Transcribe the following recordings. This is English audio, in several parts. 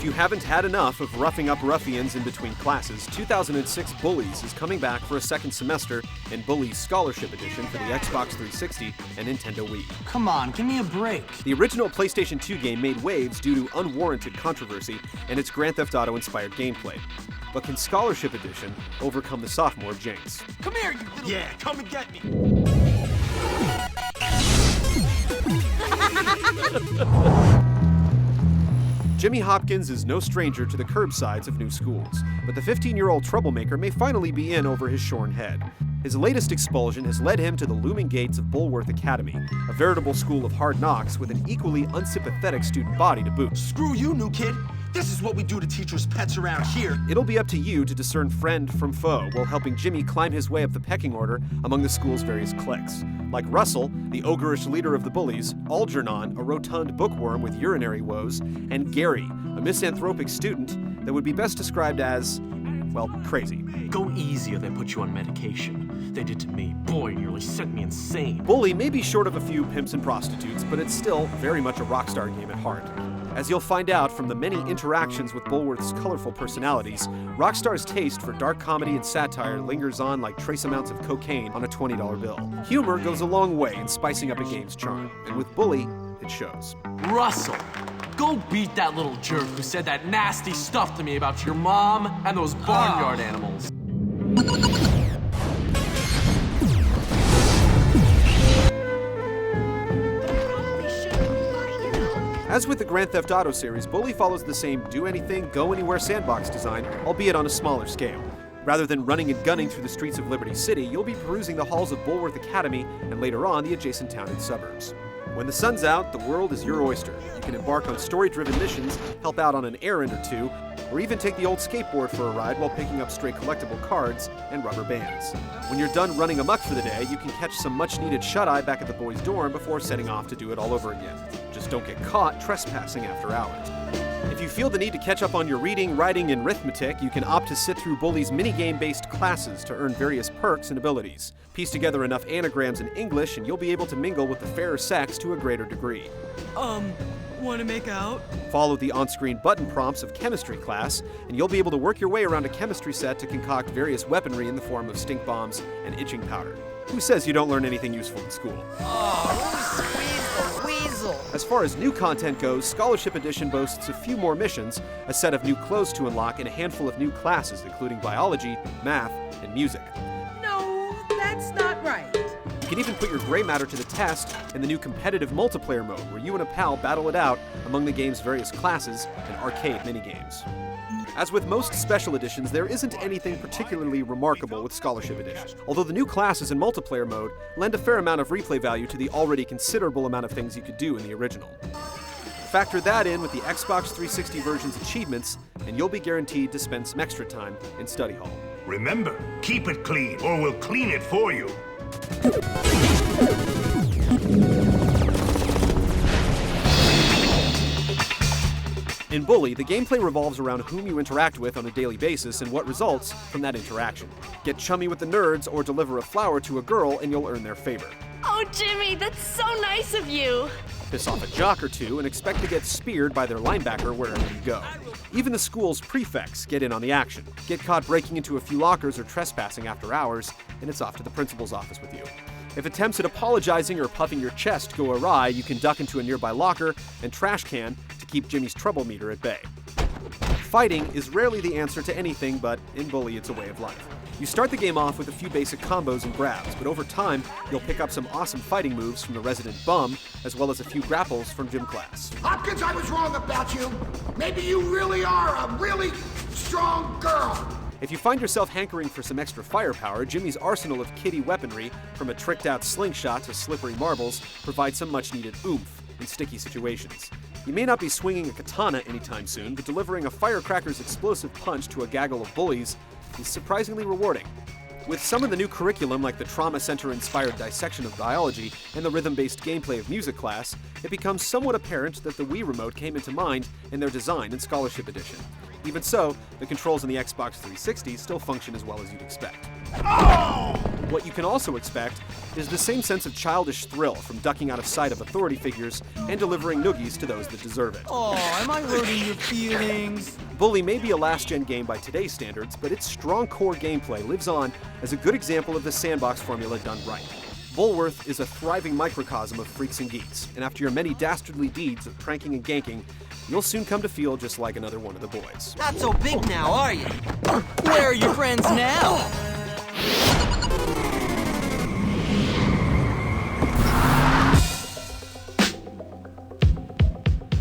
If you haven't had enough of roughing up ruffians in between classes, 2006 Bullies is coming back for a second semester in Bullies Scholarship Edition for the Xbox 360 and Nintendo Wii. Come on, give me a break. The original PlayStation 2 game made waves due to unwarranted controversy and its Grand Theft Auto-inspired gameplay. But can Scholarship Edition overcome the sophomore jinx? Come here, you little... Yeah, come and get me. Jimmy Hopkins is no stranger to the curbsides of new schools, but the 15-year-old troublemaker may finally be in over his shorn head. His latest expulsion has led him to the looming gates of Bulworth Academy, a veritable school of hard knocks with an equally unsympathetic student body to boot. Screw you, new kid. This is what we do to teachers' pets around here. It'll be up to you to discern friend from foe while helping Jimmy climb his way up the pecking order among the school's various cliques. Like Russell, the ogreish leader of the bullies, Algernon, a rotund bookworm with urinary woes, and Gary, a misanthropic student that would be best described as, well, crazy. Go easy or they put you on medication. They did to me. Boy, nearly sent me insane. Bully may be short of a few pimps and prostitutes, but it's still very much a Rockstar game at heart. As you'll find out from the many interactions with Bulworth's colorful personalities, Rockstar's taste for dark comedy and satire lingers on like trace amounts of cocaine on a $20 bill. Humor goes a long way in spicing up a game's charm, and with Bully, it shows. Russell, go beat that little jerk who said that nasty stuff to me about your mom and those barnyard animals. As with the Grand Theft Auto series, Bully follows the same do-anything, go-anywhere sandbox design, albeit on a smaller scale. Rather than running and gunning through the streets of Liberty City, you'll be perusing the halls of Bulworth Academy and later on the adjacent town and suburbs. When the sun's out, the world is your oyster. You can embark on story-driven missions, help out on an errand or two, or even take the old skateboard for a ride while picking up stray collectible cards and rubber bands. When you're done running amok for the day, you can catch some much-needed shut-eye back at the boys' dorm before setting off to do it all over again. Just don't get caught trespassing after hours. If you feel the need to catch up on your reading, writing, and arithmetic, you can opt to sit through Bully's minigame-based classes to earn various perks and abilities. Piece together enough anagrams in English, and you'll be able to mingle with the fairer sex to a greater degree. Wanna make out? Follow the on-screen button prompts of chemistry class, and you'll be able to work your way around a chemistry set to concoct various weaponry in the form of stink bombs and itching powder. Who says you don't learn anything useful in school? As far as new content goes, Scholarship Edition boasts a few more missions, a set of new clothes to unlock, and a handful of new classes, including biology, math, and music. No, that's not right. You can even put your gray matter to the test in the new competitive multiplayer mode, where you and a pal battle it out among the game's various classes and arcade minigames. As with most special editions, there isn't anything particularly remarkable with Scholarship Edition, although the new classes in multiplayer mode lend a fair amount of replay value to the already considerable amount of things you could do in the original. Factor that in with the Xbox 360 version's achievements, and you'll be guaranteed to spend some extra time in study hall. Remember, keep it clean, or we'll clean it for you. In Bully, the gameplay revolves around whom you interact with on a daily basis and what results from that interaction. Get chummy with the nerds or deliver a flower to a girl and you'll earn their favor. Oh, Jimmy, that's so nice of you. Piss off a jock or two and expect to get speared by their linebacker wherever you go. Even the school's prefects get in on the action. Get caught breaking into a few lockers or trespassing after hours, and it's off to the principal's office with you. If attempts at apologizing or puffing your chest go awry, you can duck into a nearby locker and trash can to keep Jimmy's trouble meter at bay. Fighting is rarely the answer to anything, but in Bully it's a way of life. You start the game off with a few basic combos and grabs, but over time, you'll pick up some awesome fighting moves from the resident bum, as well as a few grapples from gym class. Hopkins, I was wrong about you. Maybe you really are a really strong girl. If you find yourself hankering for some extra firepower, Jimmy's arsenal of kiddie weaponry, from a tricked-out slingshot to slippery marbles, provides some much-needed oomph in sticky situations. You may not be swinging a katana anytime soon, but delivering a firecracker's explosive punch to a gaggle of bullies is surprisingly rewarding. With some of the new curriculum, like the Trauma Center-inspired dissection of biology and the rhythm-based gameplay of music class, it becomes somewhat apparent that the Wii Remote came into mind in their design in Scholarship Edition. Even so, the controls on the Xbox 360 still function as well as you'd expect. Oh! What you can also expect is the same sense of childish thrill from ducking out of sight of authority figures and delivering noogies to those that deserve it. Oh, am I hurting your feelings? Bully may be a last-gen game by today's standards, but its strong core gameplay lives on as a good example of the sandbox formula done right. Bullworth is a thriving microcosm of freaks and geeks, and after your many dastardly deeds of pranking and ganking, you'll soon come to feel just like another one of the boys. Not so big now, are you? Where are your friends now?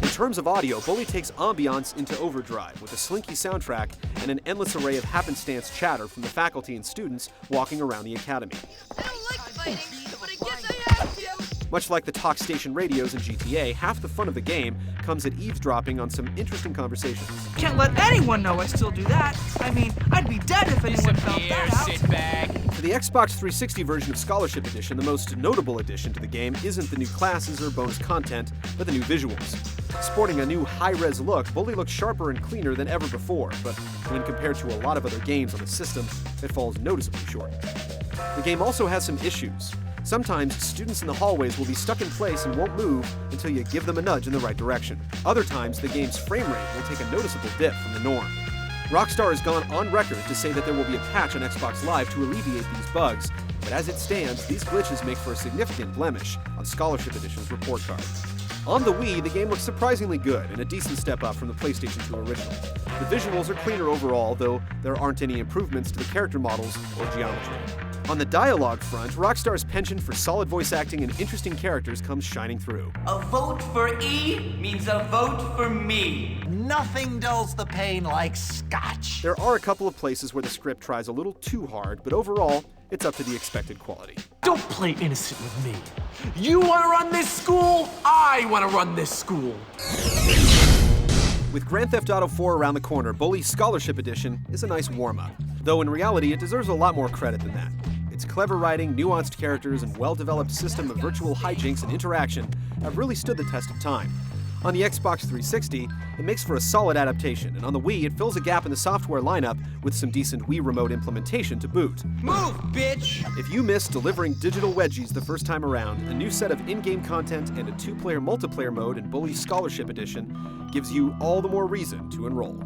In terms of audio, Bully takes ambiance into overdrive with a slinky soundtrack and an endless array of happenstance chatter from the faculty and students walking around the academy. I don't like fighting, but I guess I have to. Much like the talk station radios in GTA, half the fun of the game comes at eavesdropping on some interesting conversations. Can't let anyone know I still do that. I mean, I'd be dead if anyone found that out. Sit back. For the Xbox 360 version of Scholarship Edition, the most notable addition to the game isn't the new classes or bonus content, but the new visuals. Sporting a new high-res look, Bully looks sharper and cleaner than ever before, but when compared to a lot of other games on the system, it falls noticeably short. The game also has some issues. Sometimes students in the hallways will be stuck in place and won't move until you give them a nudge in the right direction. Other times, the game's frame rate will take a noticeable dip from the norm. Rockstar has gone on record to say that there will be a patch on Xbox Live to alleviate these bugs, but as it stands, these glitches make for a significant blemish on Scholarship Edition's report card. On the Wii, the game looks surprisingly good and a decent step up from the PlayStation 2 original. The visuals are cleaner overall, though there aren't any improvements to the character models or geometry. On the dialogue front, Rockstar's penchant for solid voice acting and interesting characters comes shining through. A vote for E means a vote for me. Nothing dulls the pain like scotch. There are a couple of places where the script tries a little too hard, but overall, it's up to the expected quality. Don't play innocent with me. You want to run this school? I want to run this school. With Grand Theft Auto 4 around the corner, Bully's Scholarship Edition is a nice warm-up. Though in reality, it deserves a lot more credit than that. Its clever writing, nuanced characters, and well-developed system of virtual hijinks and interaction have really stood the test of time. On the Xbox 360, it makes for a solid adaptation, and on the Wii, it fills a gap in the software lineup with some decent Wii Remote implementation to boot. Move, bitch! If you missed delivering digital wedgies the first time around, a new set of in-game content and a two-player multiplayer mode in Bully's Scholarship Edition gives you all the more reason to enroll.